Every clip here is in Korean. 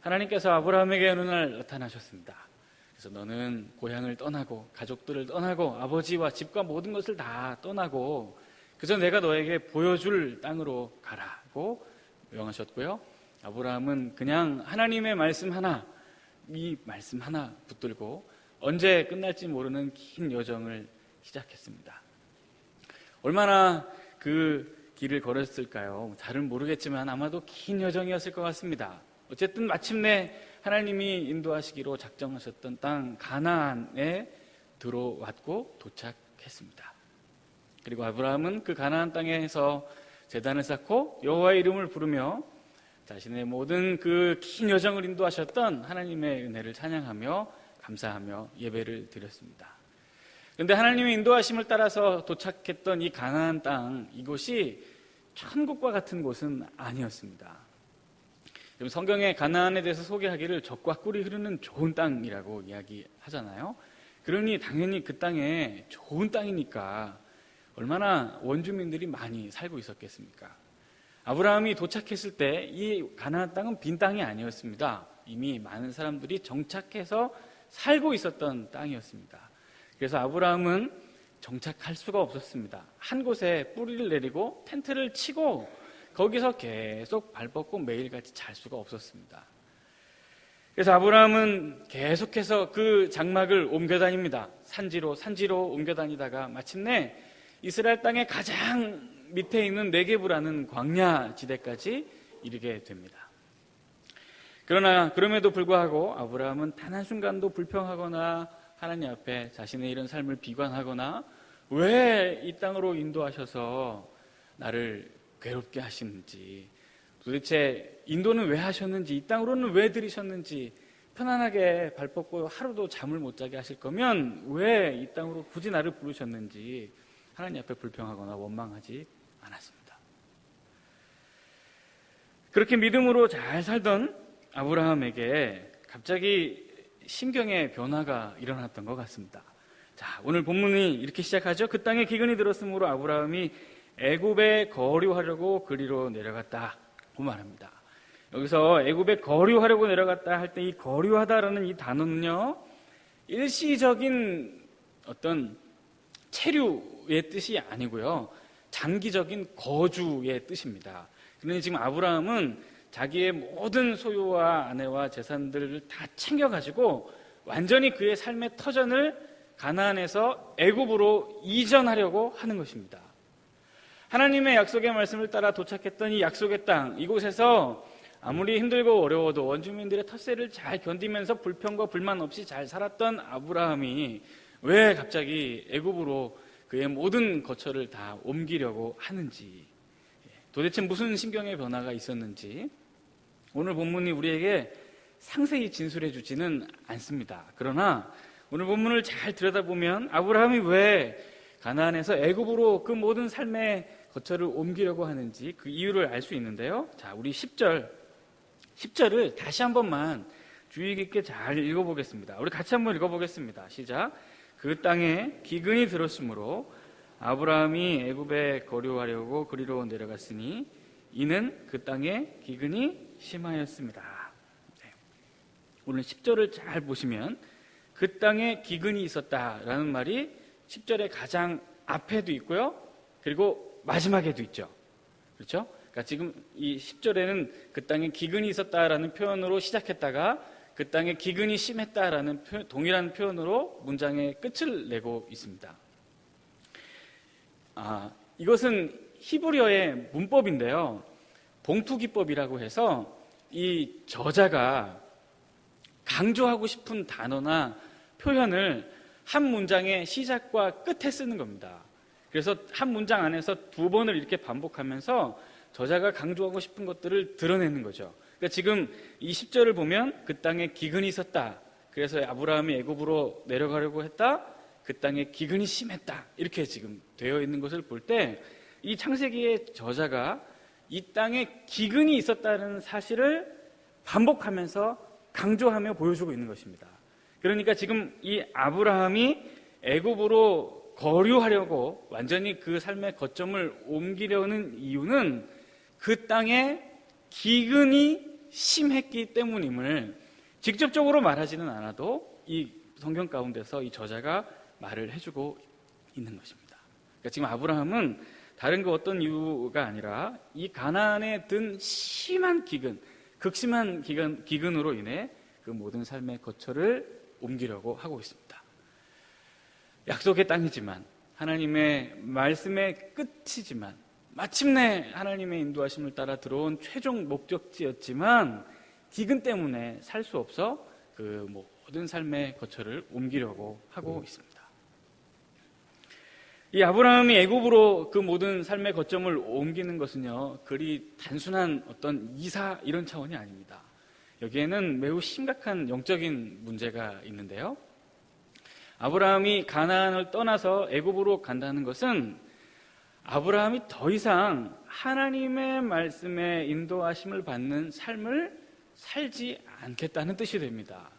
하나님께서 아브라함에게 어느 날 나타나셨습니다. 그래서 너는 고향을 떠나고 가족들을 떠나고 아버지와 집과 모든 것을 다 떠나고 그저 내가 너에게 보여줄 땅으로 가라고 명하셨고요. 아브라함은 그냥 하나님의 말씀 하나, 이 말씀 하나 붙들고 언제 끝날지 모르는 긴 여정을 시작했습니다. 얼마나 그 길을 걸었을까요? 잘은 모르겠지만 아마도 긴 여정이었을 것 같습니다. 어쨌든 마침내 하나님이 인도하시기로 작정하셨던 땅 가나안에 들어왔고 도착했습니다. 그리고 아브라함은 그 가나안 땅에서 제단을 쌓고 여호와의 이름을 부르며 자신의 모든 그 긴 여정을 인도하셨던 하나님의 은혜를 찬양하며 감사하며 예배를 드렸습니다. 그런데 하나님의 인도하심을 따라서 도착했던 이 가나안 땅, 이곳이 천국과 같은 곳은 아니었습니다. 성경에 가나안에 대해서 소개하기를 젖과 꿀이 흐르는 좋은 땅이라고 이야기하잖아요. 그러니 당연히 그 땅에 좋은 땅이니까 얼마나 원주민들이 많이 살고 있었겠습니까? 아브라함이 도착했을 때 이 가나안 땅은 빈 땅이 아니었습니다. 이미 많은 사람들이 정착해서 살고 있었던 땅이었습니다. 그래서 아브라함은 정착할 수가 없었습니다. 한 곳에 뿌리를 내리고 텐트를 치고 거기서 계속 발 뻗고 매일같이 잘 수가 없었습니다. 그래서 아브라함은 계속해서 그 장막을 옮겨 다닙니다. 산지로 옮겨 다니다가 마침내 이스라엘 땅의 가장 밑에 있는 네게브라는 광야 지대까지 이르게 됩니다. 그러나 그럼에도 불구하고 아브라함은 단 한순간도 불평하거나 하나님 앞에 자신의 이런 삶을 비관하거나 왜 이 땅으로 인도하셔서 나를 괴롭게 하시는지, 도대체 인도는 왜 하셨는지, 이 땅으로는 왜 들이셨는지, 편안하게 발 뻗고 하루도 잠을 못 자게 하실 거면 왜 이 땅으로 굳이 나를 부르셨는지 하나님 앞에 불평하거나 원망하지 않았습니다. 그렇게 믿음으로 잘 살던 아브라함에게 갑자기 심경의 변화가 일어났던 것 같습니다. 자, 오늘 본문이 이렇게 시작하죠. 그 땅에 기근이 들었으므로 아브라함이 애굽에 거류하려고 그리로 내려갔다고 말합니다. 여기서 애굽에 거류하려고 내려갔다 할 때 이 거류하다라는 이 단어는요, 일시적인 어떤 체류의 뜻이 아니고요, 장기적인 거주의 뜻입니다. 그러니 지금 아브라함은 자기의 모든 소유와 아내와 재산들을 다 챙겨가지고 완전히 그의 삶의 터전을 가나안에서 애굽으로 이전하려고 하는 것입니다. 하나님의 약속의 말씀을 따라 도착했던 이 약속의 땅, 이곳에서 아무리 힘들고 어려워도 원주민들의 텃세를 잘 견디면서 불평과 불만 없이 잘 살았던 아브라함이 왜 갑자기 애굽으로 그의 모든 거처를 다 옮기려고 하는지, 도대체 무슨 심경의 변화가 있었는지 오늘 본문이 우리에게 상세히 진술해 주지는 않습니다. 그러나 오늘 본문을 잘 들여다보면 아브라함이 왜 가나안에서 애굽으로 그 모든 삶의 거처를 옮기려고 하는지 그 이유를 알 수 있는데요. 자, 우리 10절을 다시 한 번만 주의 깊게 잘 읽어보겠습니다. 우리 같이 한번 읽어보겠습니다. 시작. 그 땅에 기근이 들었으므로 아브라함이 애굽에 거류하려고 그리로 내려갔으니 이는 그 땅에 기근이 심하였습니다. 네. 오늘 10절을 잘 보시면 그 땅에 기근이 있었다라는 말이 10절의 가장 앞에도 있고요, 그리고 마지막에도 있죠. 그렇죠? 그러니까 지금 이 10절에는 그 땅에 기근이 있었다라는 표현으로 시작했다가 그 땅에 기근이 심했다라는 동일한 표현으로 문장의 끝을 내고 있습니다. 이것은 히브리어의 문법인데요, 봉투기법이라고 해서 이 저자가 강조하고 싶은 단어나 표현을 한 문장의 시작과 끝에 쓰는 겁니다. 그래서 한 문장 안에서 두 번을 이렇게 반복하면서 저자가 강조하고 싶은 것들을 드러내는 거죠. 그러니까 지금 이 10절을 보면 그 땅에 기근이 있었다, 그래서 아브라함이 애굽으로 내려가려고 했다, 그 땅에 기근이 심했다, 이렇게 지금 되어 있는 것을 볼 때 이 창세기의 저자가 이 땅에 기근이 있었다는 사실을 반복하면서 강조하며 보여주고 있는 것입니다. 그러니까 지금 이 아브라함이 애굽으로 거류하려고 완전히 그 삶의 거점을 옮기려는 이유는 그 땅에 기근이 심했기 때문임을 직접적으로 말하지는 않아도 이 성경 가운데서 이 저자가 말을 해주고 있는 것입니다. 그러니까 지금 아브라함은 다른 그 어떤 이유가 아니라 이 가나안에 든 심한 기근, 극심한 기근으로 인해 그 모든 삶의 거처를 옮기려고 하고 있습니다. 약속의 땅이지만, 하나님의 말씀의 끝이지만, 마침내 하나님의 인도하심을 따라 들어온 최종 목적지였지만 기근 때문에 살 수 없어 그 모든 삶의 거처를 옮기려고 하고 있습니다. 이 아브라함이 애굽으로 그 모든 삶의 거점을 옮기는 것은요, 그리 단순한 어떤 이사 이런 차원이 아닙니다. 여기에는 매우 심각한 영적인 문제가 있는데요. 아브라함이 가나안을 떠나서 애굽으로 간다는 것은 아브라함이 더 이상 하나님의 말씀에 인도하심을 받는 삶을 살지 않겠다는 뜻이 됩니다.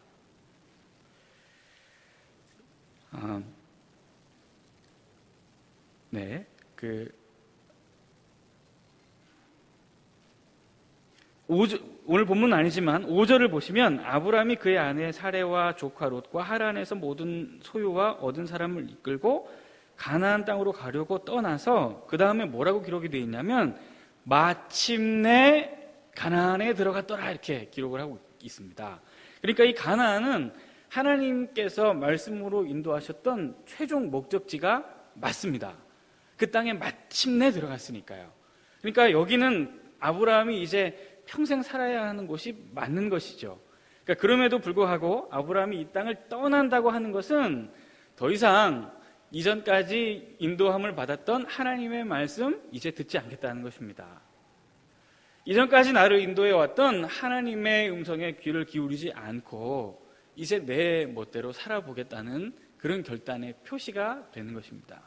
오늘 본문은 아니지만 5절을 보시면 아브라함이 그의 아내 사레와 조카 롯과 하란에서 모든 소유와 얻은 사람을 이끌고 가나안 땅으로 가려고 떠나서 그 다음에 뭐라고 기록이 되어 있냐면 마침내 가나안에 들어갔더라 이렇게 기록을 하고 있습니다. 그러니까 이 가나안은 하나님께서 말씀으로 인도하셨던 최종 목적지가 맞습니다. 그 땅에 마침내 들어갔으니까요. 그러니까 여기는 아브라함이 이제 평생 살아야 하는 곳이 맞는 것이죠. 그러니까 그럼에도 불구하고 아브라함이 이 땅을 떠난다고 하는 것은 더 이상 이전까지 인도함을 받았던 하나님의 말씀 이제 듣지 않겠다는 것입니다. 이전까지 나를 인도해 왔던 하나님의 음성에 귀를 기울이지 않고 이제 내 멋대로 살아보겠다는 그런 결단의 표시가 되는 것입니다.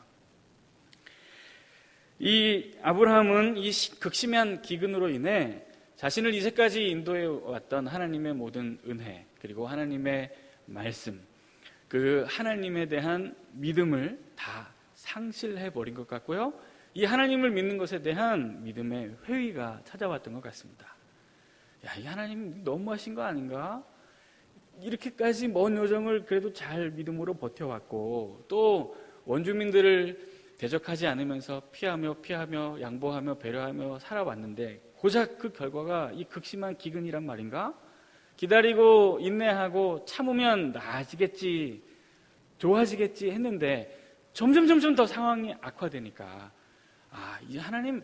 이 아브라함은 이 극심한 기근으로 인해 자신을 이제까지 인도해 왔던 하나님의 모든 은혜 그리고 하나님의 말씀, 그 하나님에 대한 믿음을 다 상실해 버린 것 같고요. 이 하나님을 믿는 것에 대한 믿음의 회의가 찾아왔던 것 같습니다. 야, 이 하나님 너무하신 거 아닌가? 이렇게까지 먼 여정을 그래도 잘 믿음으로 버텨왔고 또 원주민들을 대적하지 않으면서 피하며 양보하며 배려하며 살아왔는데 고작 그 결과가 이 극심한 기근이란 말인가? 기다리고 인내하고 참으면 나아지겠지, 좋아지겠지 했는데 점점 더 상황이 악화되니까 이 하나님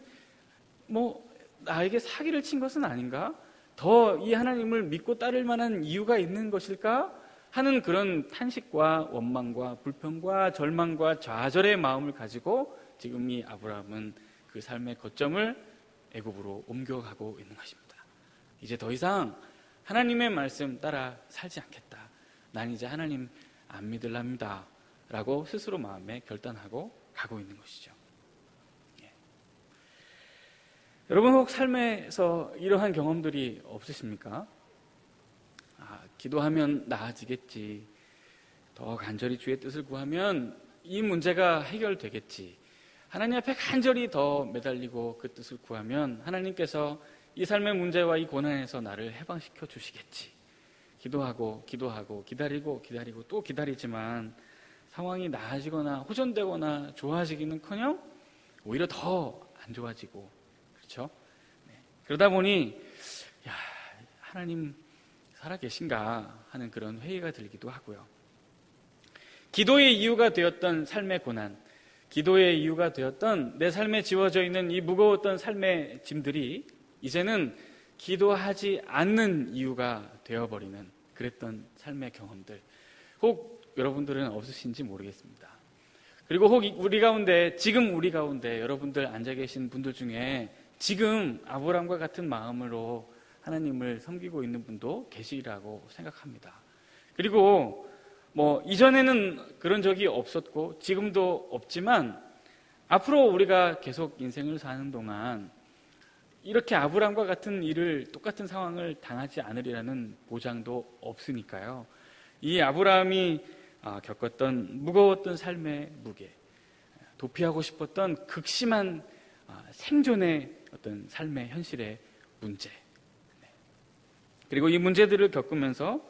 나에게 사기를 친 것은 아닌가? 더 이 하나님을 믿고 따를 만한 이유가 있는 것일까? 하는 그런 탄식과 원망과 불평과 절망과 좌절의 마음을 가지고 지금 이 아브라함은 그 삶의 거점을 애굽으로 옮겨가고 있는 것입니다. 이제 더 이상 하나님의 말씀 따라 살지 않겠다. 난 이제 하나님 안 믿을랍니다. 라고 스스로 마음에 결단하고 가고 있는 것이죠. 여러분 혹 삶에서 이러한 경험들이 없으십니까? 기도하면 나아지겠지. 더 간절히 주의 뜻을 구하면 이 문제가 해결되겠지. 하나님 앞에 간절히 더 매달리고 그 뜻을 구하면 하나님께서 이 삶의 문제와 이 고난에서 나를 해방시켜 주시겠지. 기도하고 기다리고 또 기다리지만 상황이 나아지거나 호전되거나 좋아지기는커녕 오히려 더 안 좋아지고 그렇죠? 그러다 보니 하나님 살아계신가 하는 그런 회의가 들기도 하고요. 기도의 이유가 되었던 삶의 고난, 기도의 이유가 되었던 내 삶에 지워져 있는 이 무거웠던 삶의 짐들이 이제는 기도하지 않는 이유가 되어버리는 그랬던 삶의 경험들 혹 여러분들은 없으신지 모르겠습니다. 그리고 혹 지금 우리 가운데 여러분들 앉아 계신 분들 중에 지금 아브라함과 같은 마음으로 하나님을 섬기고 있는 분도 계시리라고 생각합니다. 그리고 이전에는 그런 적이 없었고 지금도 없지만 앞으로 우리가 계속 인생을 사는 동안 이렇게 아브라함과 같은 똑같은 상황을 당하지 않으리라는 보장도 없으니까요. 이 아브라함이 겪었던 무거웠던 삶의 무게, 도피하고 싶었던 극심한 생존의 어떤 삶의 현실의 문제, 그리고 이 문제들을 겪으면서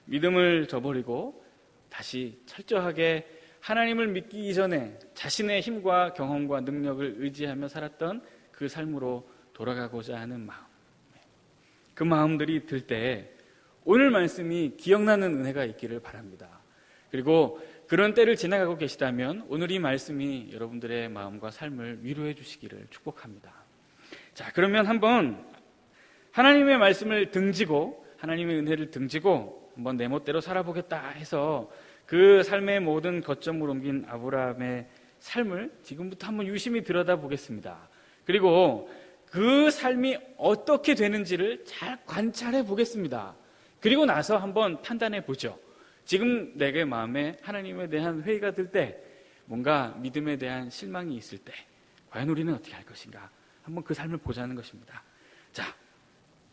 믿음을 저버리고 다시 철저하게 하나님을 믿기 이전에 자신의 힘과 경험과 능력을 의지하며 살았던 그 삶으로 돌아가고자 하는 마음, 그 마음들이 들 때 오늘 말씀이 기억나는 은혜가 있기를 바랍니다. 그리고 그런 때를 지나가고 계시다면 오늘 이 말씀이 여러분들의 마음과 삶을 위로해 주시기를 축복합니다. 자, 그러면 한번 하나님의 말씀을 등지고 하나님의 은혜를 등지고 한번 내 멋대로 살아보겠다 해서 그 삶의 모든 거점을 옮긴 아브라함의 삶을 지금부터 한번 유심히 들여다보겠습니다. 그리고 그 삶이 어떻게 되는지를 잘 관찰해 보겠습니다. 그리고 나서 한번 판단해 보죠. 지금 내게 마음에 하나님에 대한 회의가 들 때, 뭔가 믿음에 대한 실망이 있을 때 과연 우리는 어떻게 할 것인가, 한번 그 삶을 보자는 것입니다. 자,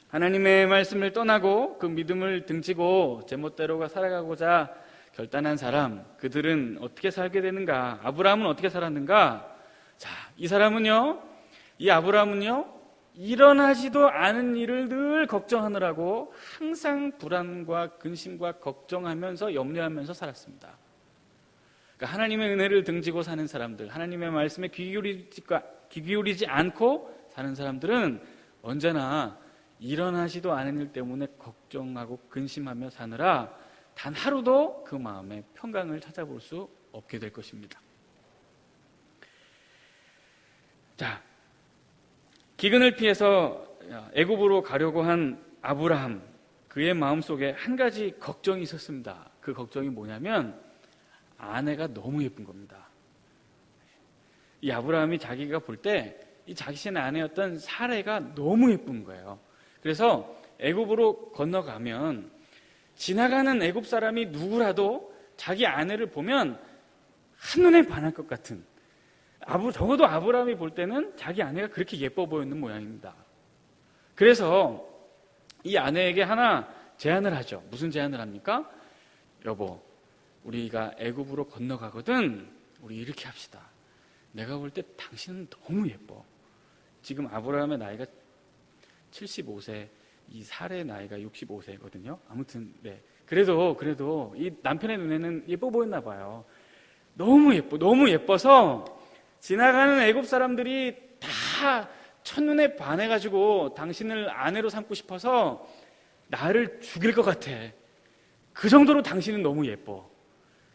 하나님의 말씀을 떠나고 그 믿음을 등지고 제멋대로가 살아가고자 결단한 사람, 그들은 어떻게 살게 되는가? 아브라함은 어떻게 살았는가? 자, 이 아브라함은요, 일어나지도 않은 일을 늘 걱정하느라고 항상 불안과 근심과 걱정하면서 염려하면서 살았습니다. 그러니까 하나님의 은혜를 등지고 사는 사람들, 하나님의 말씀에 귀 기울이지 않고 사는 사람들은 언제나 일어나지도 않은 일 때문에 걱정하고 근심하며 사느라 단 하루도 그 마음에 평강을 찾아볼 수 없게 될 것입니다. 자, 기근을 피해서 애굽으로 가려고 한 아브라함, 그의 마음속에 한 가지 걱정이 있었습니다. 그 걱정이 뭐냐면 아내가 너무 예쁜 겁니다. 이 아브라함이 자기가 볼 때 이 자신의 아내였던 사레가 너무 예쁜 거예요. 그래서 애굽으로 건너가면 지나가는 애굽 사람이 누구라도 자기 아내를 보면 한눈에 반할 것 같은, 적어도 아브라함이 볼 때는 자기 아내가 그렇게 예뻐 보이는 모양입니다. 그래서 이 아내에게 하나 제안을 하죠. 무슨 제안을 합니까? 여보, 우리가 애굽으로 건너가거든. 우리 이렇게 합시다. 내가 볼 때 당신은 너무 예뻐. 지금 아브라함의 나이가 75세, 이 사레의 나이가 65세거든요. 아무튼 네. 그래도 이 남편의 눈에는 예뻐 보였나 봐요. 너무 예뻐서 지나가는 애굽 사람들이 다 첫눈에 반해가지고 당신을 아내로 삼고 싶어서 나를 죽일 것 같아. 그 정도로 당신은 너무 예뻐.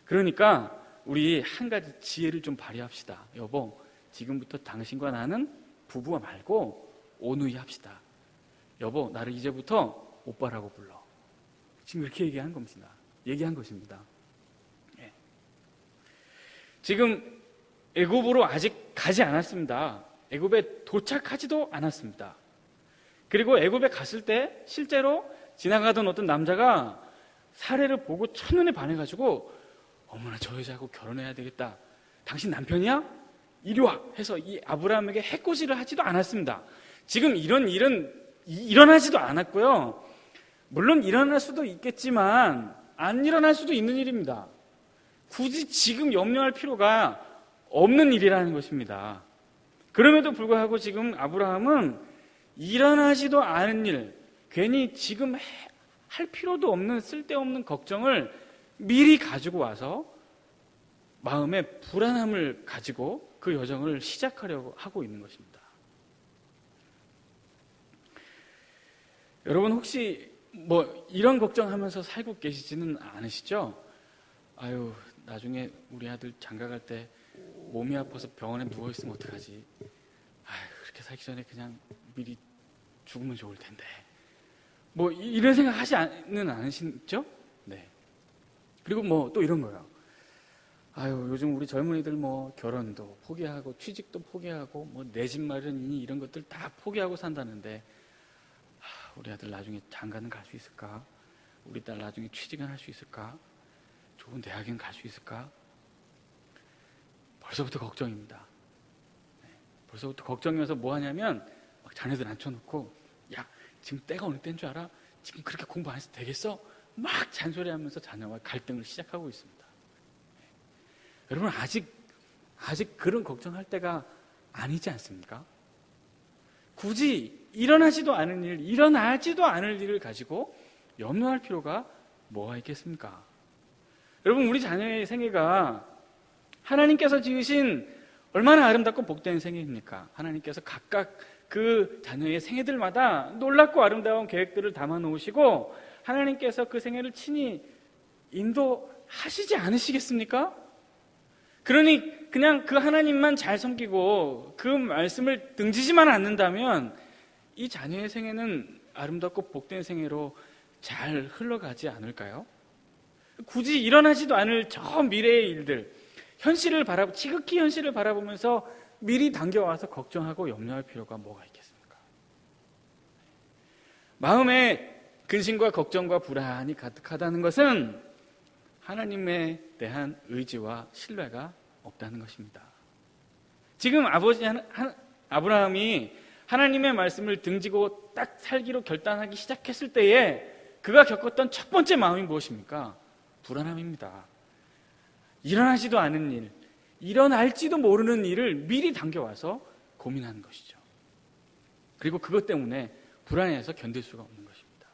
그러니까 우리 한 가지 지혜를 좀 발휘합시다. 여보, 지금부터 당신과 나는 부부 말고 오누이 합시다. 여보, 나를 이제부터 오빠라고 불러. 지금 이렇게 얘기한 것입니다. 네. 지금 애굽으로 아직 가지 않았습니다. 애굽에 도착하지도 않았습니다. 그리고 애굽에 갔을 때 실제로 지나가던 어떤 남자가 사례를 보고 첫눈에 반해가지고 어머나, 저 여자하고 결혼해야 되겠다. 당신 남편이야? 이리 와! 해서 이 아브라함에게 해코지를 하지도 않았습니다. 지금 이런 일은 일어나지도 않았고요. 물론 일어날 수도 있겠지만 안 일어날 수도 있는 일입니다. 굳이 지금 염려할 필요가 없는 일이라는 것입니다. 그럼에도 불구하고 지금 아브라함은 일어나지도 않은 일, 괜히 지금 할 필요도 없는 쓸데없는 걱정을 미리 가지고 와서 마음에 불안함을 가지고 그 여정을 시작하려고 하고 있는 것입니다. 여러분 혹시 이런 걱정하면서 살고 계시지는 않으시죠? 아유, 나중에 우리 아들 장가갈 때 몸이 아파서 병원에 누워있으면 어떡하지? 아유, 그렇게 살기 전에 그냥 미리 죽으면 좋을 텐데. 이런 생각 하지는 않으시죠? 네. 그리고 또 이런 거예요. 아유, 요즘 우리 젊은이들 결혼도 포기하고 취직도 포기하고 내 집 마련이니 이런 것들 다 포기하고 산다는데 우리 아들 나중에 장가는 갈 수 있을까? 우리 딸 나중에 취직은 할 수 있을까? 좋은 대학은 갈 수 있을까? 벌써부터 걱정입니다. 네, 벌써부터 걱정이어서 뭐 하냐면 막 자녀들 앉혀놓고 야, 지금 때가 어느 때인 줄 알아? 지금 그렇게 공부 안 해서 되겠어? 막 잔소리하면서 자녀와 갈등을 시작하고 있습니다. 네. 여러분 아직 그런 걱정할 때가 아니지 않습니까? 굳이 일어나지도 않을 일을 가지고 염려할 필요가 뭐가 있겠습니까? 여러분, 우리 자녀의 생애가 하나님께서 지으신 얼마나 아름답고 복된 생애입니까? 하나님께서 각각 그 자녀의 생애들마다 놀랍고 아름다운 계획들을 담아 놓으시고 하나님께서 그 생애를 친히 인도하시지 않으시겠습니까? 그러니 그냥 그 하나님만 잘 섬기고 그 말씀을 등지지만 않는다면 이 자녀의 생애는 아름답고 복된 생애로 잘 흘러가지 않을까요? 굳이 일어나지도 않을 저 미래의 일들, 지극히 현실을 바라보면서 미리 당겨와서 걱정하고 염려할 필요가 뭐가 있겠습니까? 마음에 근심과 걱정과 불안이 가득하다는 것은 하나님에 대한 의지와 신뢰가 없다는 것입니다. 지금 아브라함이 하나님의 말씀을 등지고 딱 살기로 결단하기 시작했을 때에 그가 겪었던 첫 번째 마음이 무엇입니까? 불안함입니다. 일어나지도 않은 일, 일어날지도 모르는 일을 미리 당겨와서 고민하는 것이죠. 그리고 그것 때문에 불안해서 견딜 수가 없는 것입니다.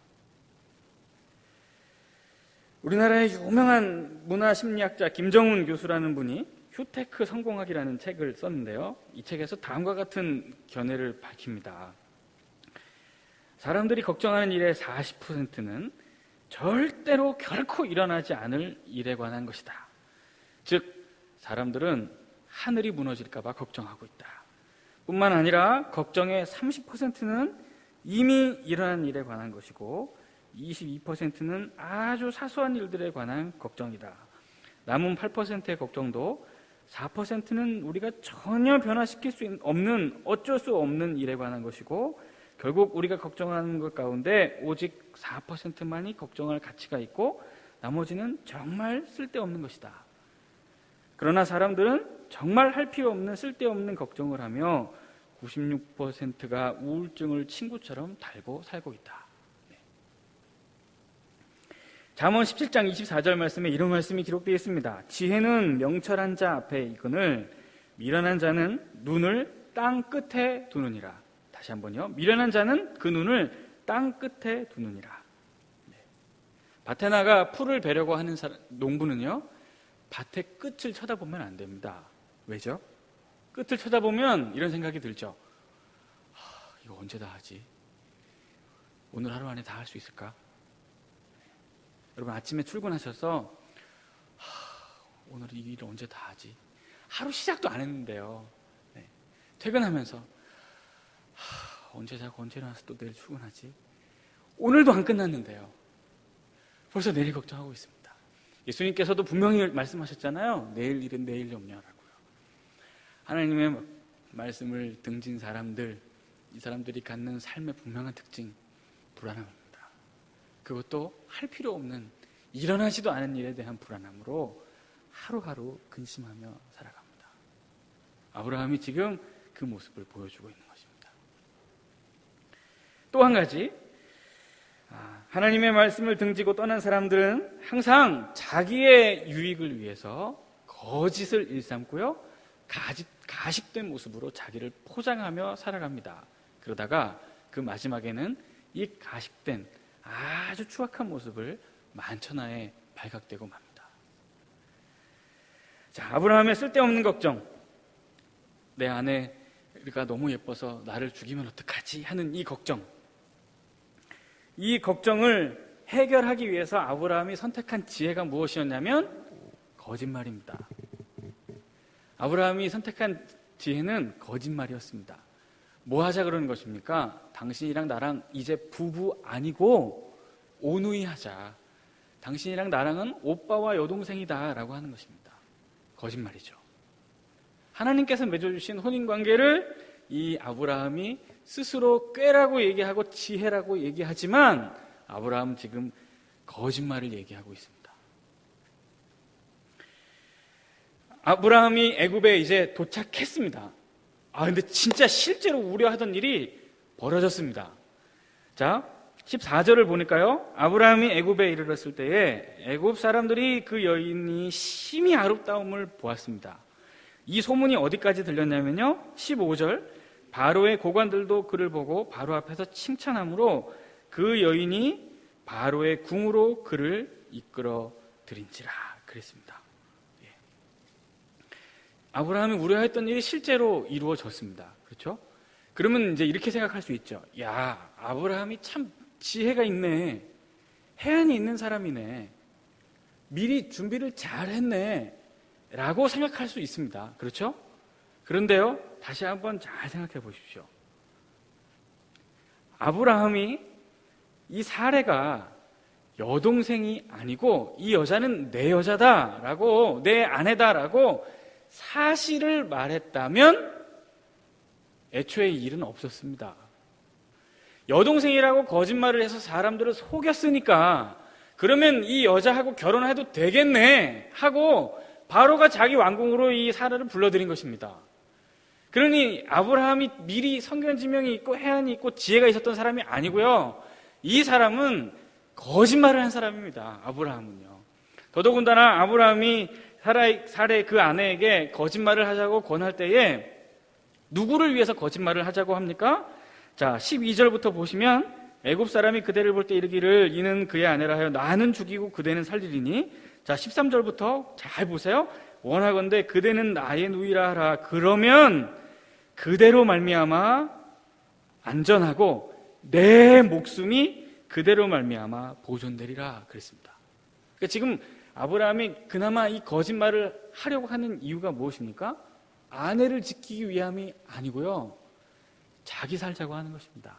우리나라의 유명한 문화심리학자 김정훈 교수라는 분이 휴테크 성공학이라는 책을 썼는데요. 이 책에서 다음과 같은 견해를 밝힙니다. 사람들이 걱정하는 일의 40%는 절대로 결코 일어나지 않을 일에 관한 것이다. 즉, 사람들은 하늘이 무너질까 봐 걱정하고 있다. 뿐만 아니라 걱정의 30%는 이미 일어난 일에 관한 것이고 22%는 아주 사소한 일들에 관한 걱정이다. 남은 8%의 걱정도 4%는 우리가 전혀 변화시킬 수 없는, 어쩔 수 없는 일에 관한 것이고 결국 우리가 걱정하는 것 가운데 오직 4%만이 걱정할 가치가 있고 나머지는 정말 쓸데없는 것이다. 그러나 사람들은 정말 할 필요 없는 쓸데없는 걱정을 하며 96%가 우울증을 친구처럼 달고 살고 있다. 잠언 17장 24절 말씀에 이런 말씀이 기록되어 있습니다. 지혜는 명철한 자 앞에 있거늘 미련한 자는 눈을 땅 끝에 두느니라. 다시 한번요. 미련한 자는 그 눈을 땅 끝에 두느니라. 밭에 나가 풀을 베려고 하는 농부는요, 밭의 끝을 쳐다보면 안 됩니다. 왜죠? 끝을 쳐다보면 이런 생각이 들죠. 이거 언제 다 하지? 오늘 하루 안에 다 할 수 있을까? 여러분, 아침에 출근하셔서 오늘 이 일을 언제 다 하지? 하루 시작도 안 했는데요. 네. 퇴근하면서 언제 자고 언제 일어나서 또 내일 출근하지? 오늘도 안 끝났는데요. 벌써 내일 걱정하고 있습니다. 예수님께서도 분명히 말씀하셨잖아요. 내일 일은 내일 염려하라고요. 하나님의 말씀을 등진 사람들, 이 사람들이 갖는 삶의 분명한 특징, 불안함입니다. 그것도 할 필요 없는, 일어나지도 않은 일에 대한 불안함으로 하루하루 근심하며 살아갑니다. 아브라함이 지금 그 모습을 보여주고 있는 것입니다. 또 한 가지, 하나님의 말씀을 등지고 떠난 사람들은 항상 자기의 유익을 위해서 거짓을 일삼고요, 가식된 모습으로 자기를 포장하며 살아갑니다. 그러다가 그 마지막에는 이 가식된 아주 추악한 모습을 만천하에 발각되고 맙니다. 자, 아브라함의 쓸데없는 걱정, 내 아내가 너무 예뻐서 나를 죽이면 어떡하지 하는 이 걱정을 해결하기 위해서 아브라함이 선택한 지혜가 무엇이었냐면 거짓말입니다. 아브라함이 선택한 지혜는 거짓말이었습니다. 뭐 하자 그러는 것입니까? 당신이랑 나랑 이제 부부 아니고 오누이 하자. 당신이랑 나랑은 오빠와 여동생이다 라고 하는 것입니다. 거짓말이죠. 하나님께서 맺어주신 혼인관계를 이 아브라함이 스스로 꾀라고 얘기하고 지혜라고 얘기하지만 아브라함은 지금 거짓말을 얘기하고 있습니다. 아브라함이 애굽에 이제 도착했습니다. 근데 진짜 실제로 우려하던 일이 벌어졌습니다. 자, 14절을 보니까요, 아브라함이 애굽에 이르렀을 때에 애굽 사람들이 그 여인이 심히 아름다움을 보았습니다. 이 소문이 어디까지 들렸냐면요, 15절, 바로의 고관들도 그를 보고 바로 앞에서 칭찬하므로 그 여인이 바로의 궁으로 그를 이끌어 드린지라 그랬습니다. 예. 아브라함이 우려했던 일이 실제로 이루어졌습니다. 그렇죠? 그러면 이제 이렇게 생각할 수 있죠. 야, 아브라함이 참 지혜가 있네. 해안이 있는 사람이네. 미리 준비를 잘 했네. 라고 생각할 수 있습니다. 그렇죠? 그런데요, 다시 한번 잘 생각해 보십시오. 아브라함이 이 사례가 여동생이 아니고 이 여자는 내 여자다라고, 내 아내다라고 사실을 말했다면 애초에 이 일은 없었습니다. 여동생이라고 거짓말을 해서 사람들을 속였으니까 그러면 이 여자하고 결혼해도 되겠네 하고 바로가 자기 왕궁으로 이 사라를 불러들인 것입니다. 그러니 아브라함이 미리 성견지명이 있고 해안이 있고 지혜가 있었던 사람이 아니고요. 이 사람은 거짓말을 한 사람입니다. 아브라함은요. 더더군다나 아브라함이 사라의 그 아내에게 거짓말을 하자고 권할 때에 누구를 위해서 거짓말을 하자고 합니까? 자, 12절부터 보시면 애굽 사람이 그대를 볼 때 이르기를 이는 그의 아내라 하여 나는 죽이고 그대는 살리리니. 자, 13절부터 잘 보세요. 원하건대 그대는 나의 누이라 하라. 그러면 그대로 말미암아 안전하고 내 목숨이 그대로 말미암아 보존되리라 그랬습니다. 그러니까 지금 아브라함이 그나마 이 거짓말을 하려고 하는 이유가 무엇입니까? 아내를 지키기 위함이 아니고요. 자기 살자고 하는 것입니다.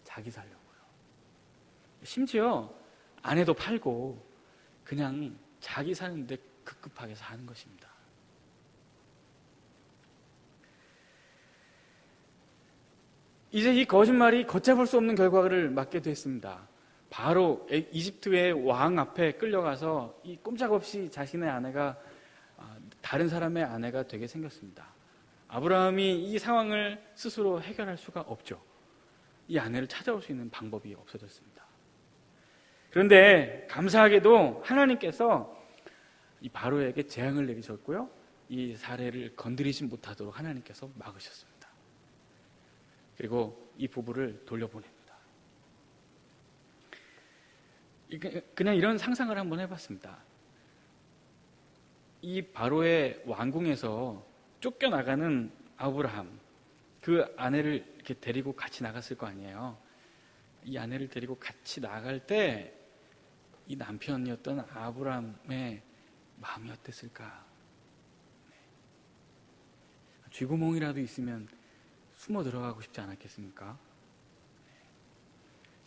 자기 살려고요. 심지어 아내도 팔고 그냥 자기 사는데 급급하게 사는 것입니다. 이제 이 거짓말이 걷잡을 수 없는 결과를 맞게 됐습니다. 바로 이집트의 왕 앞에 끌려가서 이 꼼짝없이 자신의 아내가 다른 사람의 아내가 되게 생겼습니다. 아브라함이 이 상황을 스스로 해결할 수가 없죠. 이 아내를 찾아올 수 있는 방법이 없어졌습니다. 그런데 감사하게도 하나님께서 이 바로에게 재앙을 내리셨고요. 이 사례를 건드리지 못하도록 하나님께서 막으셨습니다. 그리고 이 부부를 돌려보냅니다. 그냥 이런 상상을 한번 해봤습니다. 이 바로의 왕궁에서 쫓겨나가는 아브라함, 그 아내를 이렇게 데리고 같이 나갔을 거 아니에요. 이 아내를 데리고 같이 나갈 때 이 남편이었던 아브라함의 마음이 어땠을까? 쥐구멍이라도 있으면 숨어 들어가고 싶지 않았겠습니까?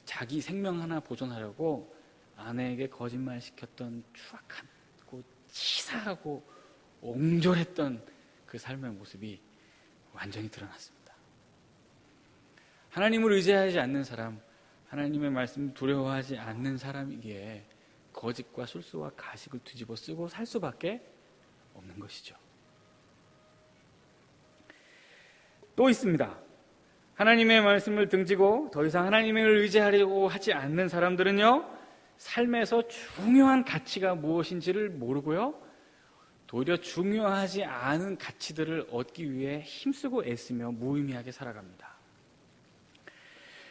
자기 생명 하나 보존하려고 아내에게 거짓말 시켰던 추악하고 치사하고 옹졸했던 그 삶의 모습이 완전히 드러났습니다. 하나님을 의지하지 않는 사람, 하나님의 말씀을 두려워하지 않는 사람이기에 거짓과 술수와 가식을 뒤집어 쓰고 살 수밖에 없는 것이죠. 또 있습니다. 하나님의 말씀을 등지고 더 이상 하나님을 의지하려고 하지 않는 사람들은요, 삶에서 중요한 가치가 무엇인지를 모르고요, 오히려 중요하지 않은 가치들을 얻기 위해 힘쓰고 애쓰며 무의미하게 살아갑니다.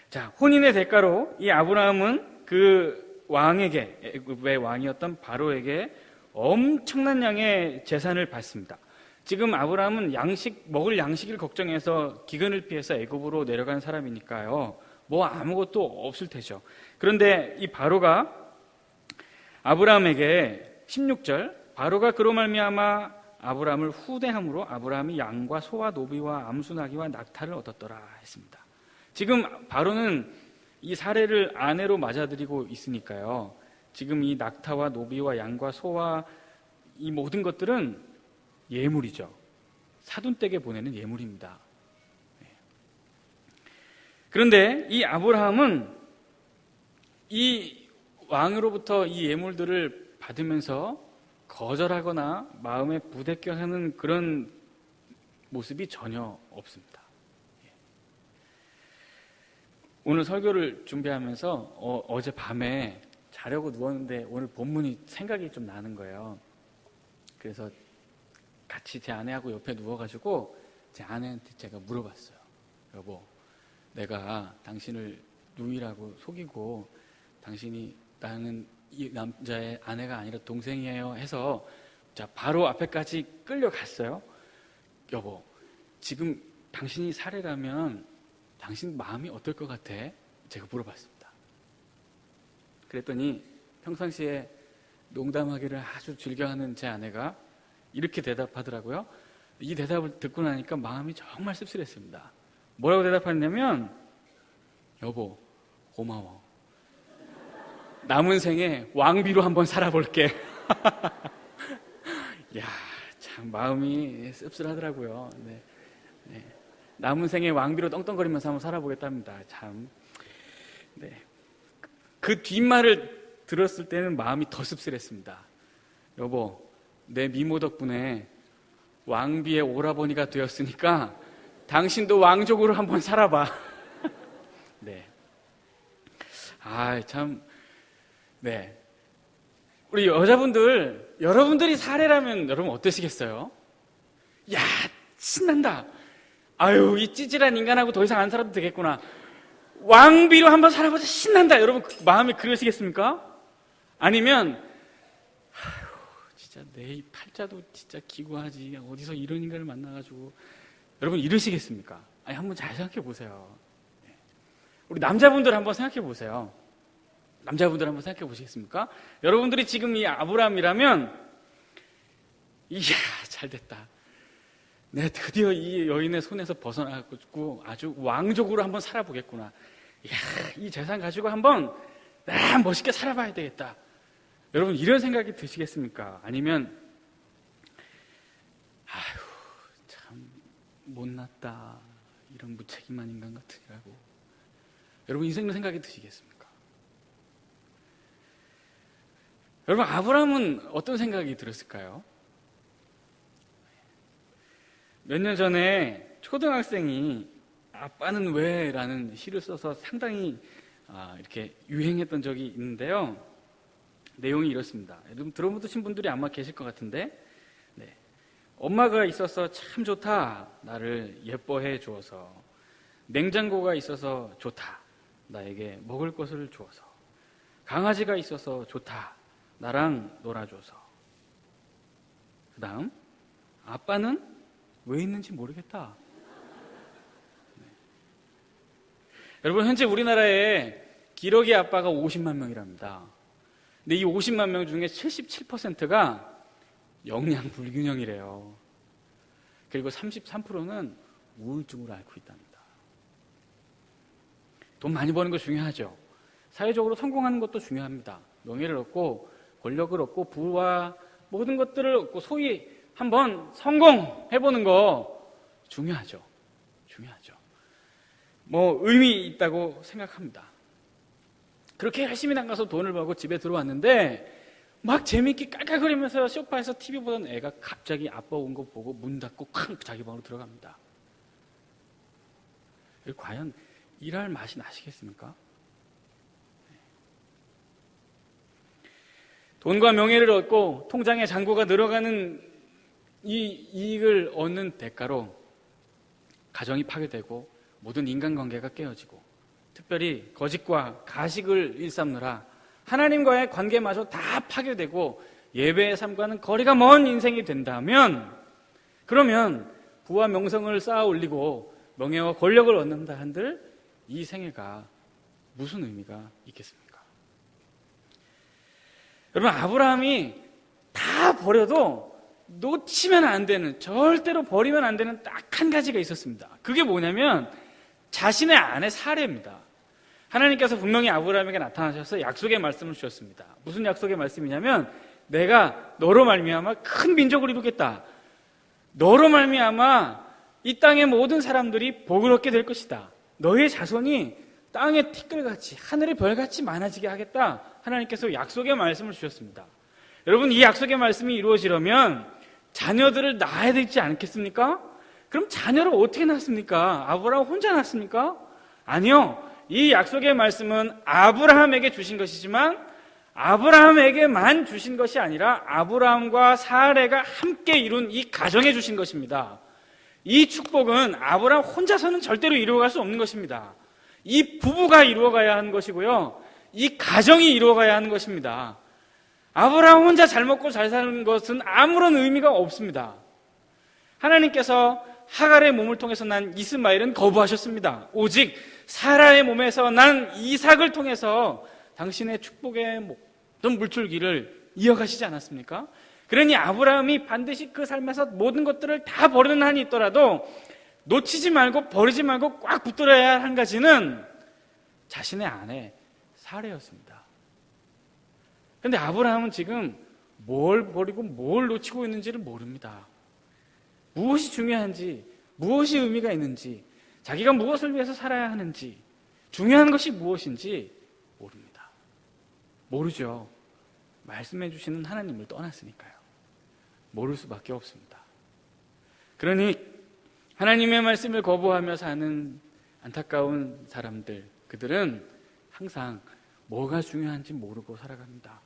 자, 혼인의 대가로 이 아브라함은 그 왕에게, 애굽의 왕이었던 바로에게 엄청난 양의 재산을 받습니다. 지금 아브라함은 먹을 양식을 걱정해서 기근을 피해서 애굽으로 내려간 사람이니까요, 뭐 아무것도 없을 테죠. 그런데 이 바로가 아브라함에게 16절, 바로가 그로 말미암아 아브라함을 후대함으로 아브라함이 양과 소와 노비와 암수나귀와 낙타를 얻었더라 했습니다. 지금 바로는 이 사례를 아내로 맞아들이고 있으니까요, 지금 이 낙타와 노비와 양과 소와 이 모든 것들은 예물이죠. 사돈댁에 보내는 예물입니다. 그런데 이 아브라함은 이 왕으로부터 이 예물들을 받으면서 거절하거나 마음에 부대껴하는 그런 모습이 전혀 없습니다. 오늘 설교를 준비하면서 어제 밤에 자려고 누웠는데 오늘 본문이 생각이 좀 나는 거예요. 그래서 같이 제 아내하고 옆에 누워가지고 제 아내한테 제가 물어봤어요. 여보, 내가 당신을 누이라고 속이고 나는 이 남자의 아내가 아니라 동생이에요 해서 자 바로 앞에까지 끌려갔어요. 여보, 지금 당신이 살해라면 당신 마음이 어떨 것 같아? 제가 물어봤습니다. 그랬더니 평상시에 농담하기를 아주 즐겨하는 제 아내가 이렇게 대답하더라고요. 이 대답을 듣고 나니까 마음이 정말 씁쓸했습니다. 뭐라고 대답하냐면, 여보, 고마워. 남은 생에 왕비로 한번 살아볼게. 야, 참 마음이 씁쓸하더라고요. 네. 네. 남은 생에 왕비로 떵떵거리면서 한번 살아보겠답니다. 참. 네. 그 뒷말을 들었을 때는 마음이 더 씁쓸했습니다. 여보, 내 미모 덕분에 왕비의 오라버니가 되었으니까 당신도 왕족으로 한번 살아봐. 네. 참. 네. 우리 여자분들, 여러분들이 사례라면 여러분 어떠시겠어요? 야, 신난다. 아유, 이 찌질한 인간하고 더 이상 안 살아도 되겠구나. 왕비로 한번 살아보자. 신난다. 여러분 마음이 그러시겠습니까? 아니면 아유, 진짜 내 이 팔자도 진짜 기구하지. 어디서 이런 인간을 만나가지고 여러분 이러시겠습니까? 아니, 한번 잘 생각해 보세요. 우리 남자분들 한번 생각해 보세요. 남자분들 한번 생각해 보시겠습니까? 여러분들이 지금 이 아브라함이라면 이야, 잘됐다. 내가 드디어 이 여인의 손에서 벗어나고 아주 왕족으로 한번 살아보겠구나. 이야, 이 재산 가지고 한번 멋있게 살아봐야 되겠다. 여러분 이런 생각이 드시겠습니까? 아니면 아휴, 참 못났다. 이런 무책임한 인간 같으니라고. 여러분 이런 생각이 드시겠습니까? 여러분 아브라함은 어떤 생각이 들었을까요? 몇 년 전에 초등학생이 아빠는 왜? 라는 시를 써서 상당히 이렇게 유행했던 적이 있는데요. 내용이 이렇습니다. 여러분 들어보신 분들이 아마 계실 것 같은데, 네. 엄마가 있어서 참 좋다. 나를 예뻐해 주어서. 냉장고가 있어서 좋다. 나에게 먹을 것을 주어서. 강아지가 있어서 좋다. 나랑 놀아줘서. 그 다음, 아빠는 왜 있는지 모르겠다. 네. 여러분 현재 우리나라에 기러기 아빠가 50만 명이랍니다. 근데 이 50만 명 중에 77%가 영양 불균형이래요. 그리고 33%는 우울증으로 앓고 있답니다. 돈 많이 버는 거 중요하죠. 사회적으로 성공하는 것도 중요합니다. 명예를 얻고 권력을 얻고 부와 모든 것들을 얻고 소위 한번 성공해보는 거 중요하죠. 중요하죠. 의미 있다고 생각합니다. 그렇게 열심히 나가서 돈을 벌고 집에 들어왔는데 막 재밌게 깔깔거리면서 소파에서 TV 보던 애가 갑자기 아빠 온 거 보고 문 닫고 쾅 자기 방으로 들어갑니다. 과연 일할 맛이 나시겠습니까? 돈과 명예를 얻고 통장에 잔고가 늘어가는 이 이익을 얻는 대가로 가정이 파괴되고 모든 인간관계가 깨어지고 특별히 거짓과 가식을 일삼느라 하나님과의 관계마저 다 파괴되고 예배의 삶과는 거리가 먼 인생이 된다면 그러면 부와 명성을 쌓아 올리고 명예와 권력을 얻는다 한들 이 생애가 무슨 의미가 있겠습니까? 여러분 아브라함이 다 버려도 놓치면 안 되는, 절대로 버리면 안 되는 딱 한 가지가 있었습니다. 그게 뭐냐면 자신의 아내 사례입니다. 하나님께서 분명히 아브라함에게 나타나셔서 약속의 말씀을 주셨습니다. 무슨 약속의 말씀이냐면 내가 너로 말미암아 큰 민족을 이루겠다. 너로 말미암아 이 땅의 모든 사람들이 복을 얻게 될 것이다. 너의 자손이 땅의 티끌같이 하늘의 별같이 많아지게 하겠다. 하나님께서 약속의 말씀을 주셨습니다. 여러분 이 약속의 말씀이 이루어지려면 자녀들을 낳아야 되지 않겠습니까? 그럼 자녀를 어떻게 낳습니까? 아브라함 혼자 낳습니까? 아니요. 이 약속의 말씀은 아브라함에게 주신 것이지만 아브라함에게만 주신 것이 아니라 아브라함과 사레가 함께 이룬 이 가정에 주신 것입니다. 이 축복은 아브라함 혼자서는 절대로 이루어갈 수 없는 것입니다. 이 부부가 이루어가야 하는 것이고요. 이 가정이 이루어가야 하는 것입니다. 아브라함 혼자 잘 먹고 잘 사는 것은 아무런 의미가 없습니다. 하나님께서 하갈의 몸을 통해서 난 이스마엘은 거부하셨습니다. 오직 사라의 몸에서 난 이삭을 통해서 당신의 축복의 모든 물줄기를 이어가시지 않았습니까? 그러니 아브라함이 반드시 그 삶에서 모든 것들을 다 버리는 한이 있더라도 놓치지 말고 버리지 말고 꽉 붙들어야 할 한 가지는 자신의 아내 사라였습니다. 그런데 아브라함은 지금 뭘 버리고 뭘 놓치고 있는지를 모릅니다. 무엇이 중요한지, 무엇이 의미가 있는지, 자기가 무엇을 위해서 살아야 하는지, 중요한 것이 무엇인지 모릅니다. 모르죠. 말씀해 주시는 하나님을 떠났으니까요. 모를 수밖에 없습니다. 그러니 하나님의 말씀을 거부하며 사는 안타까운 사람들, 그들은 항상 뭐가 중요한지 모르고 살아갑니다.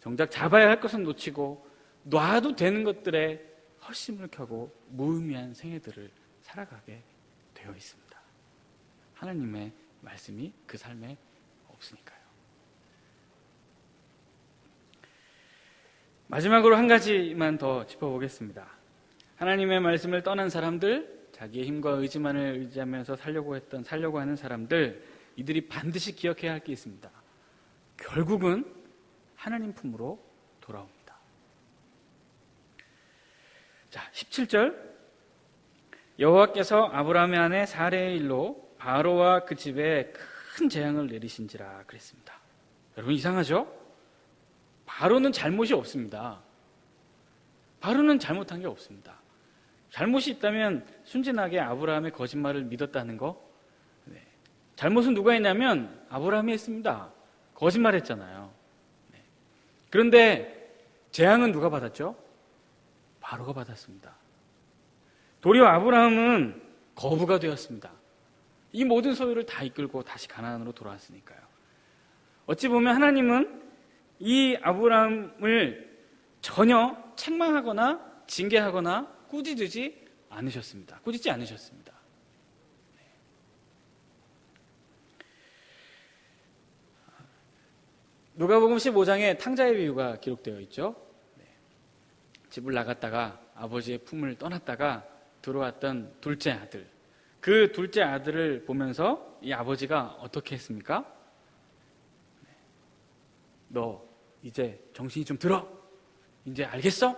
정작 잡아야 할 것은 놓치고 놔도 되는 것들에 헛심을 켜고 무의미한 생애들을 살아가게 되어 있습니다. 하나님의 말씀이 그 삶에 없으니까요. 마지막으로 한 가지만 더 짚어보겠습니다. 하나님의 말씀을 떠난 사람들, 자기의 힘과 의지만을 의지하면서 살려고 하는 사람들, 이들이 반드시 기억해야 할 게 있습니다. 결국은 하나님 품으로 돌아옵니다. 자, 17절. 여호와께서 아브라함의 아내 사레의 일로 바로와 그 집에 큰 재앙을 내리신지라 그랬습니다. 여러분 이상하죠? 바로는 잘못이 없습니다. 바로는 잘못한 게 없습니다. 잘못이 있다면 순진하게 아브라함의 거짓말을 믿었다는 거. 네. 잘못은 누가 했냐면 아브라함이 했습니다. 거짓말했잖아요. 네. 그런데 재앙은 누가 받았죠? 바로가 받았습니다. 도리어 아브라함은 거부가 되었습니다. 이 모든 소유를 다 이끌고 다시 가나안으로 돌아왔으니까요. 어찌 보면 하나님은 이 아브라함을 전혀 책망하거나 징계하거나 꾸짖지 않으셨습니다. 누가복음 15장에 탕자의 비유가 기록되어 있죠. 집을 나갔다가 아버지의 품을 떠났다가 들어왔던 둘째 아들, 그 둘째 아들을 보면서 이 아버지가 어떻게 했습니까? 너 이제 정신이 좀 들어? 이제 알겠어?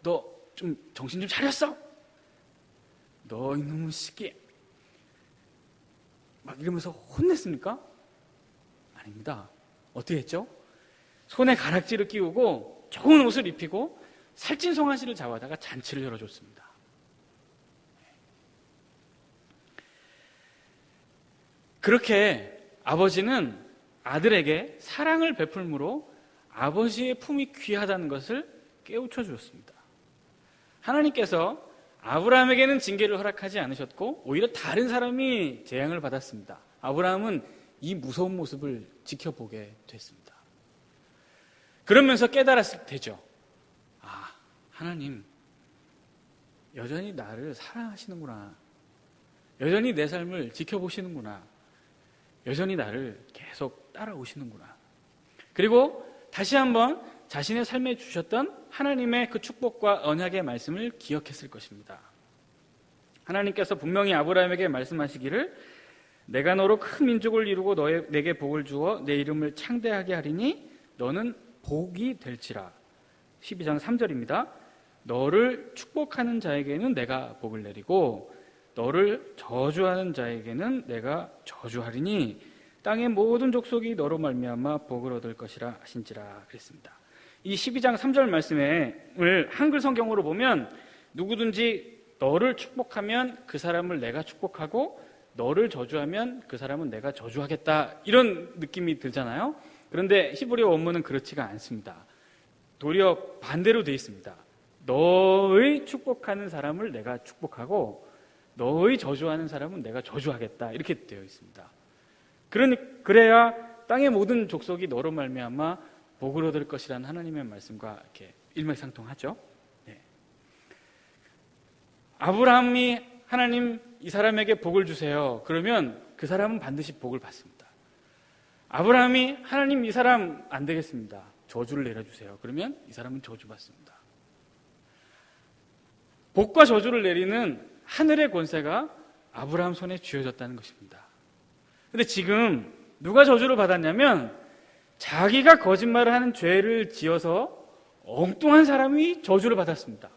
너 좀 정신 좀 차렸어? 너 이놈의 새끼, 막 이러면서 혼냈습니까? 아닙니다. 어떻게 했죠? 손에 가락지를 끼우고 좋은 옷을 입히고 살찐 송아지를 잡아다가 잔치를 열어줬습니다. 그렇게 아버지는 아들에게 사랑을 베풀므로 아버지의 품이 귀하다는 것을 깨우쳐 주었습니다. 하나님께서 아브라함에게는 징계를 허락하지 않으셨고 오히려 다른 사람이 재앙을 받았습니다. 아브라함은 이 무서운 모습을 지켜보게 됐습니다. 그러면서 깨달았을 테죠. 아, 하나님 여전히 나를 사랑하시는구나. 여전히 내 삶을 지켜보시는구나. 여전히 나를 계속 따라오시는구나. 그리고 다시 한번 자신의 삶에 주셨던 하나님의 그 축복과 언약의 말씀을 기억했을 것입니다. 하나님께서 분명히 아브라함에게 말씀하시기를 내가 너로 큰 민족을 이루고 내게 복을 주어 내 이름을 창대하게 하리니 너는 복이 될지라. 12장 3절입니다. 너를 축복하는 자에게는 내가 복을 내리고 너를 저주하는 자에게는 내가 저주하리니 땅의 모든 족속이 너로 말미암아 복을 얻을 것이라 하신지라 그랬습니다. 이 12장 3절 말씀을 한글 성경으로 보면 누구든지 너를 축복하면 그 사람을 내가 축복하고 너를 저주하면 그 사람은 내가 저주하겠다, 이런 느낌이 들잖아요. 그런데 히브리어 원문은 그렇지가 않습니다. 도리어 반대로 되어 있습니다. 너의 축복하는 사람을 내가 축복하고 너의 저주하는 사람은 내가 저주하겠다, 이렇게 되어 있습니다. 그래야 땅의 모든 족속이 너로 말미암아 복을 얻을 것이라는 하나님의 말씀과 이렇게 일맥상통하죠. 네. 아브라함이 하나님 이 사람에게 복을 주세요. 그러면 그 사람은 반드시 복을 받습니다. 아브라함이 하나님 이 사람 안 되겠습니다. 저주를 내려주세요. 그러면 이 사람은 저주받습니다. 복과 저주를 내리는 하늘의 권세가 아브라함 손에 쥐어졌다는 것입니다. 근데 지금 누가 저주를 받았냐면 자기가 거짓말을 하는 죄를 지어서 엉뚱한 사람이 저주를 받았습니다.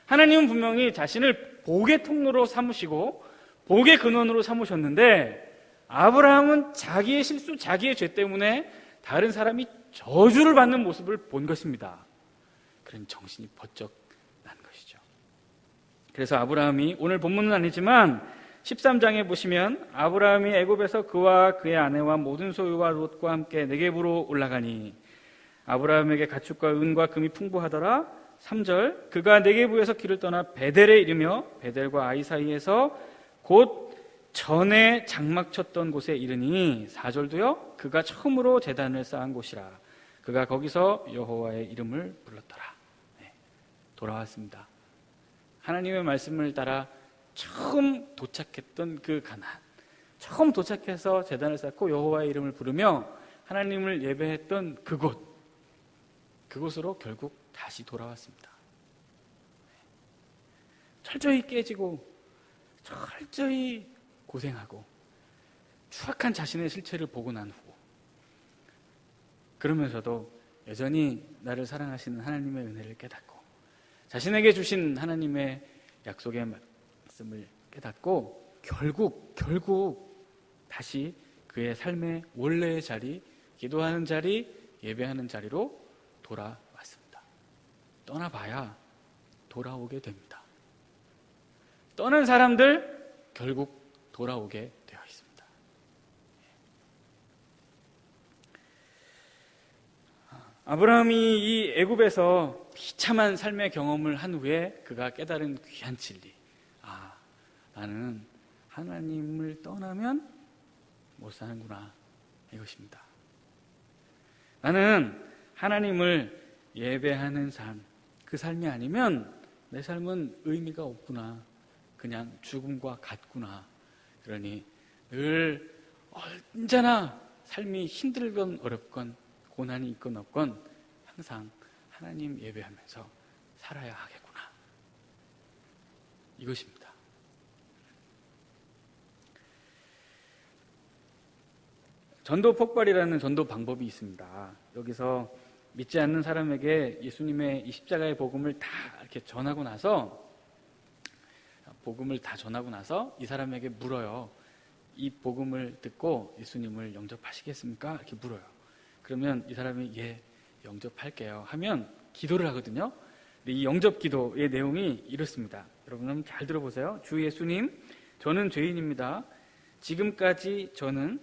하나님은 분명히 자신을 복의 통로로 삼으시고 복의 근원으로 삼으셨는데 아브라함은 자기의 실수, 자기의 죄 때문에 다른 사람이 저주를 받는 모습을 본 것입니다. 그런 정신이 번쩍 난 것이죠. 그래서 아브라함이, 오늘 본문은 아니지만 13장에 보시면 아브라함이 애굽에서 그와 그의 아내와 모든 소유와 롯과 함께 네겝으로 올라가니 아브라함에게 가축과 은과 금이 풍부하더라. 3절, 그가 네겝에서 길을 떠나 베델에 이르며 베델과 아이 사이에서 곧 전에 장막 쳤던 곳에 이르니 4절도요, 그가 처음으로 제단을 쌓은 곳이라. 그가 거기서 여호와의 이름을 불렀더라. 네, 돌아왔습니다. 하나님의 말씀을 따라 처음 도착했던 그 가나안, 처음 도착해서 제단을 쌓고 여호와의 이름을 부르며 하나님을 예배했던 그곳으로 결국 다시 돌아왔습니다. 철저히 깨지고 철저히 고생하고 추악한 자신의 실체를 보고 난 후, 그러면서도 여전히 나를 사랑하시는 하나님의 은혜를 깨닫고 자신에게 주신 하나님의 약속의 말씀을 깨닫고 결국 다시 그의 삶의 원래의 자리, 기도하는 자리, 예배하는 자리로 돌아왔습니다. 떠나봐야 돌아오게 됩니다. 떠난 사람들 결국 돌아오게 되어 있습니다. 아브라함이 이 애굽에서 비참한 삶의 경험을 한 후에 그가 깨달은 귀한 진리, 나는 하나님을 떠나면 못 사는구나, 이것입니다. 나는 하나님을 예배하는 삶, 그 삶이 아니면 내 삶은 의미가 없구나, 그냥 죽음과 같구나. 그러니 늘 언제나 삶이 힘들건 어렵건 고난이 있건 없건 항상 하나님 예배하면서 살아야 하겠구나, 이것입니다. 전도 폭발이라는 전도 방법이 있습니다. 여기서 믿지 않는 사람에게 예수님의 이 십자가의 복음을 다 이렇게 전하고 나서 이 사람에게 물어요. 이 복음을 듣고 예수님을 영접하시겠습니까? 이렇게 물어요. 그러면 이 사람이 예, 영접할게요 하면 기도를 하거든요. 근데 이 영접 기도의 내용이 이렇습니다. 여러분 잘 들어보세요. 주 예수님, 저는 죄인입니다. 지금까지 저는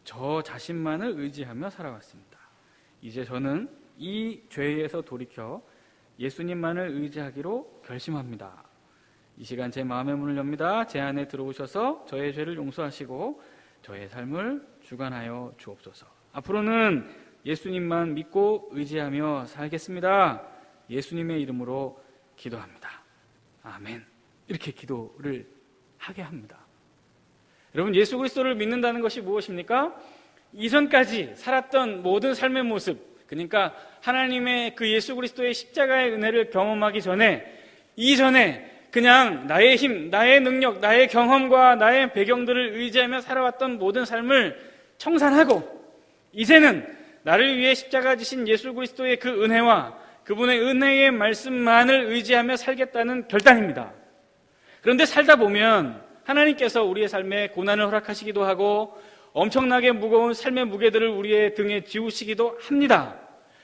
저 자신만을 의지하며 살아왔습니다. 이제 저는 이 죄에서 돌이켜 예수님만을 의지하기로 결심합니다. 이 시간 제 마음의 문을 엽니다. 제 안에 들어오셔서 저의 죄를 용서하시고 저의 삶을 주관하여 주옵소서. 앞으로는 예수님만 믿고 의지하며 살겠습니다. 예수님의 이름으로 기도합니다. 아멘. 이렇게 기도를 하게 합니다. 여러분, 예수 그리스도를 믿는다는 것이 무엇입니까? 이전까지 살았던 모든 삶의 모습, 그러니까 하나님의 그 예수 그리스도의 십자가의 은혜를 경험하기 전에, 이전에 그냥 나의 힘, 나의 능력, 나의 경험과 나의 배경들을 의지하며 살아왔던 모든 삶을 청산하고 이제는 나를 위해 십자가 지신 예수 그리스도의 그 은혜와 그분의 은혜의 말씀만을 의지하며 살겠다는 결단입니다. 그런데 살다 보면 하나님께서 우리의 삶에 고난을 허락하시기도 하고 엄청나게 무거운 삶의 무게들을 우리의 등에 지우시기도 합니다.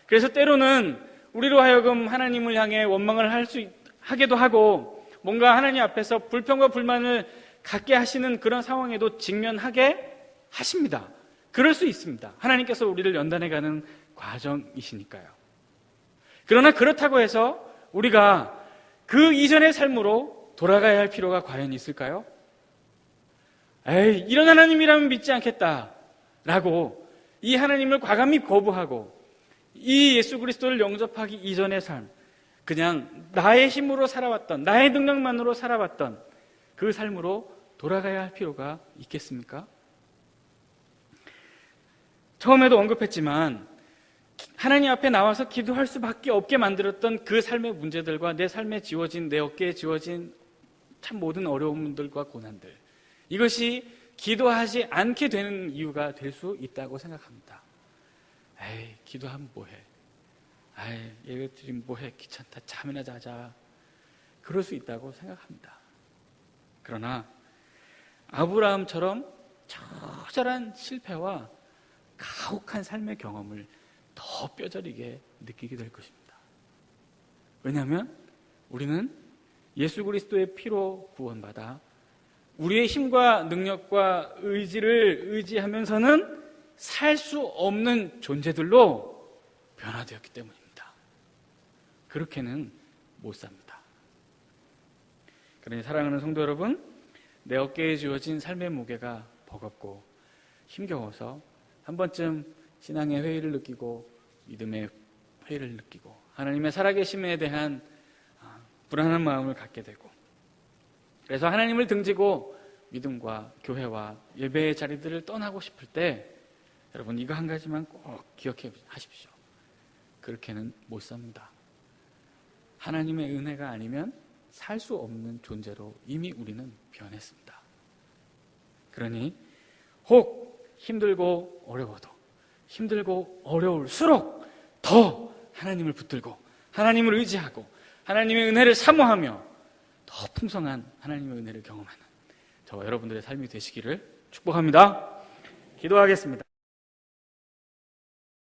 그래서 때로는 우리로 하여금 하나님을 향해 원망을 하기도 하고 뭔가 하나님 앞에서 불평과 불만을 갖게 하시는 그런 상황에도 직면하게 하십니다. 그럴 수 있습니다. 하나님께서 우리를 연단해가는 과정이시니까요. 그러나 그렇다고 해서 우리가 그 이전의 삶으로 돌아가야 할 필요가 과연 있을까요? 이런 하나님이라면 믿지 않겠다 라고 이 하나님을 과감히 거부하고 이 예수 그리스도를 영접하기 이전의 삶, 그냥 나의 힘으로 살아왔던, 나의 능력만으로 살아왔던 그 삶으로 돌아가야 할 필요가 있겠습니까? 처음에도 언급했지만 하나님 앞에 나와서 기도할 수밖에 없게 만들었던 그 삶의 문제들과 내 삶에 지워진, 내 어깨에 지워진 참 모든 어려움들과 고난들, 이것이 기도하지 않게 되는 이유가 될 수 있다고 생각합니다. 에이, 기도하면 뭐해? 에이, 얘들이 뭐해? 귀찮다. 잠이나 자자. 그럴 수 있다고 생각합니다. 그러나 아브라함처럼 처절한 실패와 가혹한 삶의 경험을 더 뼈저리게 느끼게 될 것입니다. 왜냐하면 우리는 예수 그리스도의 피로 구원받아 우리의 힘과 능력과 의지를 의지하면서는 살 수 없는 존재들로 변화되었기 때문입니다. 그렇게는 못 삽니다. 그러니 사랑하는 성도 여러분, 내 어깨에 지워진 삶의 무게가 버겁고 힘겨워서 한 번쯤 신앙의 회의를 느끼고 믿음의 회의를 느끼고 하나님의 살아계심에 대한 불안한 마음을 갖게 되고, 그래서 하나님을 등지고 믿음과 교회와 예배의 자리들을 떠나고 싶을 때 여러분, 이거 한 가지만 꼭 기억해 하십시오. 그렇게는 못 삽니다. 하나님의 은혜가 아니면 살 수 없는 존재로 이미 우리는 변했습니다. 그러니 혹 힘들고 어려워도, 힘들고 어려울수록 더 하나님을 붙들고 하나님을 의지하고 하나님의 은혜를 사모하며 더 풍성한 하나님의 은혜를 경험하는 저와 여러분들의 삶이 되시기를 축복합니다. 기도하겠습니다.